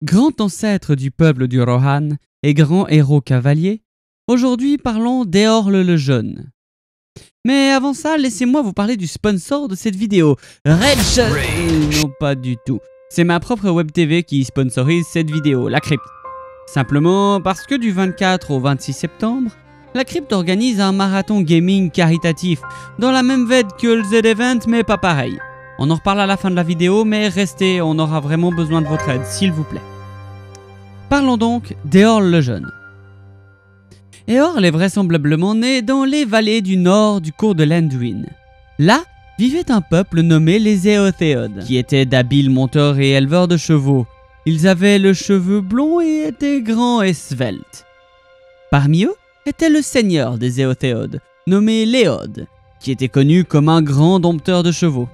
Grand ancêtre du peuple du Rohan et grand héros cavalier, aujourd'hui parlons d'Eorl le Jeune. Mais avant ça, laissez-moi vous parler du sponsor de cette vidéo, Rage. Non, pas du tout. C'est ma propre web TV qui sponsorise cette vidéo, La Crypte. Simplement parce que du 24 au 26 septembre, La Crypte organise un marathon gaming caritatif, dans la même veine que le Z-Event, mais pas pareil. On en reparle à la fin de la vidéo, mais restez, on aura vraiment besoin de votre aide, s'il vous plaît. Parlons donc d'Eorl le Jeune. Eorl est vraisemblablement né dans les vallées du nord du cours de l'Anduin. Là vivait un peuple nommé les Éothéodes, qui étaient d'habiles monteurs et éleveurs de chevaux. Ils avaient le cheveu blond et étaient grands et sveltes. Parmi eux était le seigneur des Éothéodes, nommé Léod, qui était connu comme un grand dompteur de chevaux.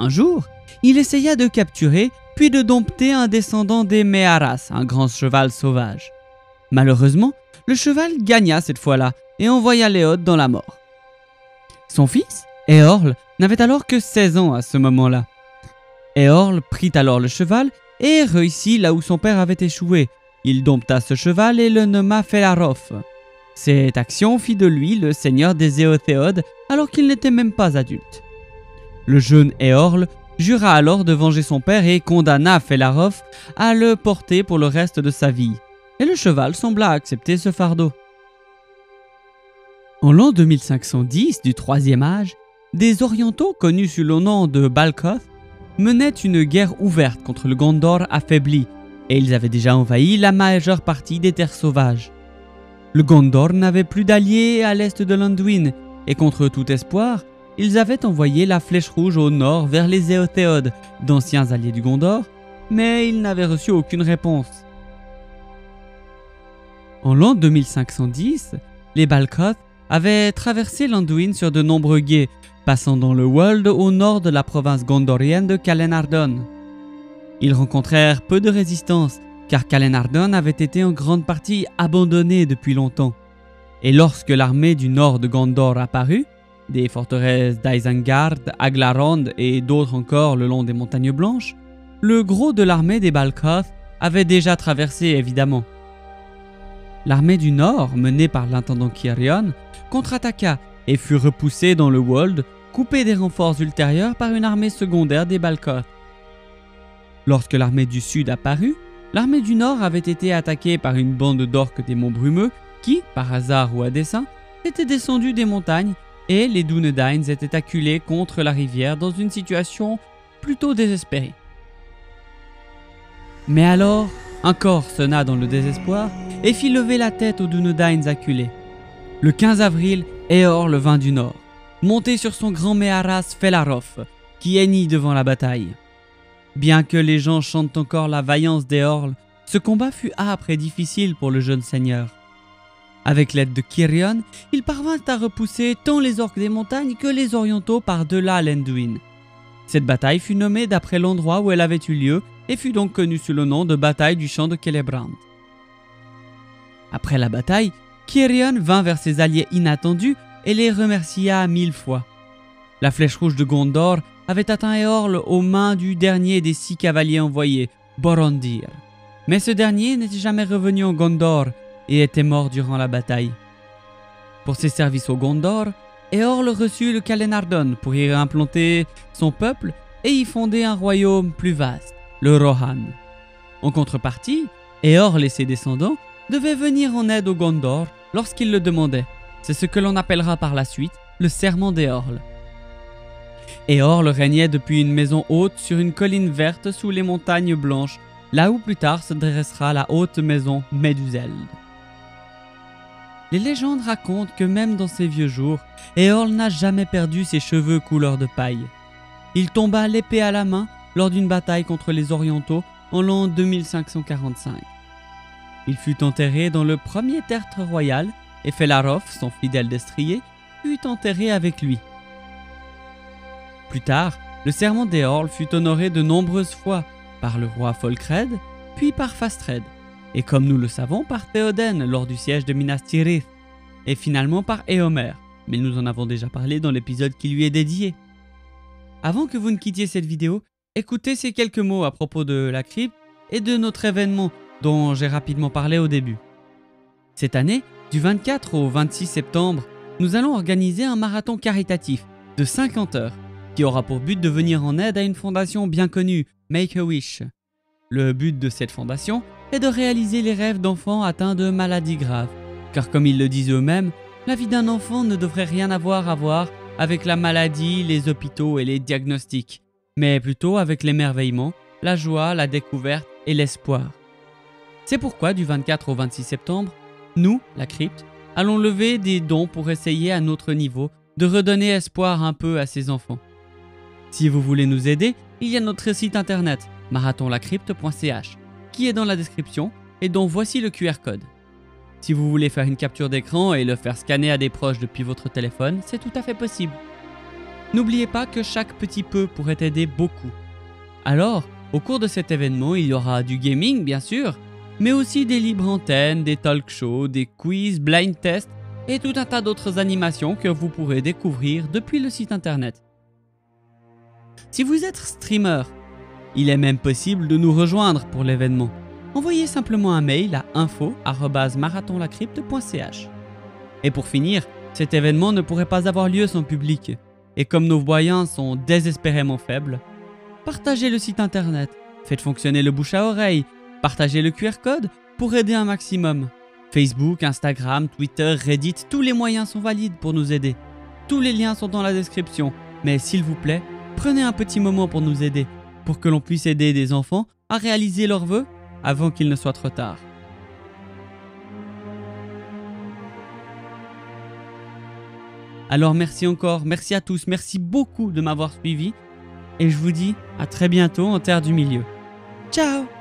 Un jour, il essaya de capturer puis de dompter un descendant des Meharas, un grand cheval sauvage. Malheureusement, le cheval gagna cette fois-là et envoya Léod dans la mort. Son fils, Eorl, n'avait alors que 16 ans à ce moment-là. Eorl prit alors le cheval et réussit là où son père avait échoué. Il dompta ce cheval et le nomma Felarof. Cette action fit de lui le seigneur des Éothéodes alors qu'il n'était même pas adulte. Le jeune Eorl jura alors de venger son père et condamna Felarof à le porter pour le reste de sa vie. Et le cheval sembla accepter ce fardeau. En l'an 2510 du Troisième Âge, des Orientaux connus sous le nom de Balkoth menaient une guerre ouverte contre le Gondor affaibli, et ils avaient déjà envahi la majeure partie des terres sauvages. Le Gondor n'avait plus d'alliés à l'est de l'Anduin, et contre tout espoir, ils avaient envoyé la Flèche Rouge au nord vers les Éothéodes, d'anciens alliés du Gondor, mais ils n'avaient reçu aucune réponse. En l'an 2510, les Balkoth avaient traversé l'Anduin sur de nombreux gués, passant dans le Wold au nord de la province gondorienne de Calenardon. Ils rencontrèrent peu de résistance, car Calenardon avait été en grande partie abandonnée depuis longtemps. Et lorsque l'armée du nord de Gondor apparut, des forteresses d'Isengard, Aglarond et d'autres encore le long des montagnes blanches, le gros de l'armée des Balkoth avait déjà traversé évidemment. L'armée du Nord, menée par l'intendant Cirion, contre-attaqua et fut repoussée dans le Wold, coupée des renforts ultérieurs par une armée secondaire des Balkoth. Lorsque l'armée du Sud apparut, l'armée du Nord avait été attaquée par une bande d'orques des monts brumeux qui, par hasard ou à dessein, étaient descendus des montagnes et les Dúnedain étaient acculés contre la rivière dans une situation plutôt désespérée. Mais alors, un corps sonna dans le désespoir et fit lever la tête aux Dúnedain acculés. Le 15 avril, Eorl vint du nord, monté sur son grand Meharas Felarof, qui hennit devant la bataille. Bien que les gens chantent encore la vaillance d'Eorl, ce combat fut âpre et difficile pour le jeune seigneur. Avec l'aide de Cirion, il parvint à repousser tant les orques des montagnes que les orientaux par-delà l'Anduin. Cette bataille fut nommée d'après l'endroit où elle avait eu lieu et fut donc connue sous le nom de bataille du champ de Celebrant. Après la bataille, Cirion vint vers ses alliés inattendus et les remercia 1000 fois. La Flèche Rouge de Gondor avait atteint Eorl aux mains du dernier des 6 cavaliers envoyés, Borondir. Mais ce dernier n'était jamais revenu en Gondor et était mort durant la bataille. Pour ses services au Gondor, Eorl reçut le Calenardon pour y implanter son peuple et y fonder un royaume plus vaste, le Rohan. En contrepartie, Eorl et ses descendants devaient venir en aide au Gondor lorsqu'ils le demandaient. C'est ce que l'on appellera par la suite le serment d'Eorl. Eorl régnait depuis une maison haute sur une colline verte sous les montagnes blanches, là où plus tard se dressera la haute maison Meduseld. Les légendes racontent que même dans ses vieux jours, Eorl n'a jamais perdu ses cheveux couleur de paille. Il tomba l'épée à la main lors d'une bataille contre les Orientaux en l'an 2545. Il fut enterré dans le premier tertre royal et Felarof, son fidèle destrier, fut enterré avec lui. Plus tard, le serment d'Eorl fut honoré de nombreuses fois par le roi Folcred, puis par Fastred, et comme nous le savons par Théoden lors du siège de Minas Tirith, et finalement par Éomer, mais nous en avons déjà parlé dans l'épisode qui lui est dédié. Avant que vous ne quittiez cette vidéo, écoutez ces quelques mots à propos de la crypte et de notre événement dont j'ai rapidement parlé au début. Cette année, du 24 au 26 septembre, nous allons organiser un marathon caritatif de 50 heures qui aura pour but de venir en aide à une fondation bien connue, Make-A-Wish. Le but de cette fondation est de réaliser les rêves d'enfants atteints de maladies graves, car comme ils le disent eux-mêmes, la vie d'un enfant ne devrait rien avoir à voir avec la maladie, les hôpitaux et les diagnostics, mais plutôt avec l'émerveillement, la joie, la découverte et l'espoir. C'est pourquoi du 24 au 26 septembre, nous, la crypte, allons lever des dons pour essayer à notre niveau de redonner espoir un peu à ces enfants. Si vous voulez nous aider, il y a notre site internet marathonlacrypte.ch qui est dans la description et dont voici le QR code. Si vous voulez faire une capture d'écran et le faire scanner à des proches depuis votre téléphone, c'est tout à fait possible. N'oubliez pas que chaque petit peu pourrait aider beaucoup. Alors, au cours de cet événement, il y aura du gaming bien sûr, mais aussi des libres antennes, des talk shows, des quiz, blind tests et tout un tas d'autres animations que vous pourrez découvrir depuis le site internet. Si vous êtes streamer, il est même possible de nous rejoindre pour l'événement. Envoyez simplement un mail à info@marathonlacrypte.ch. Et pour finir, cet événement ne pourrait pas avoir lieu sans public. Et comme nos moyens sont désespérément faibles, partagez le site internet, faites fonctionner le bouche à oreille, partagez le QR code pour aider un maximum. Facebook, Instagram, Twitter, Reddit, tous les moyens sont valides pour nous aider. Tous les liens sont dans la description, mais s'il vous plaît, prenez un petit moment pour nous aider, pour que l'on puisse aider des enfants à réaliser leurs vœux avant qu'il ne soit trop tard. Alors merci encore, merci à tous, merci beaucoup de m'avoir suivi et je vous dis à très bientôt en Terre du Milieu. Ciao!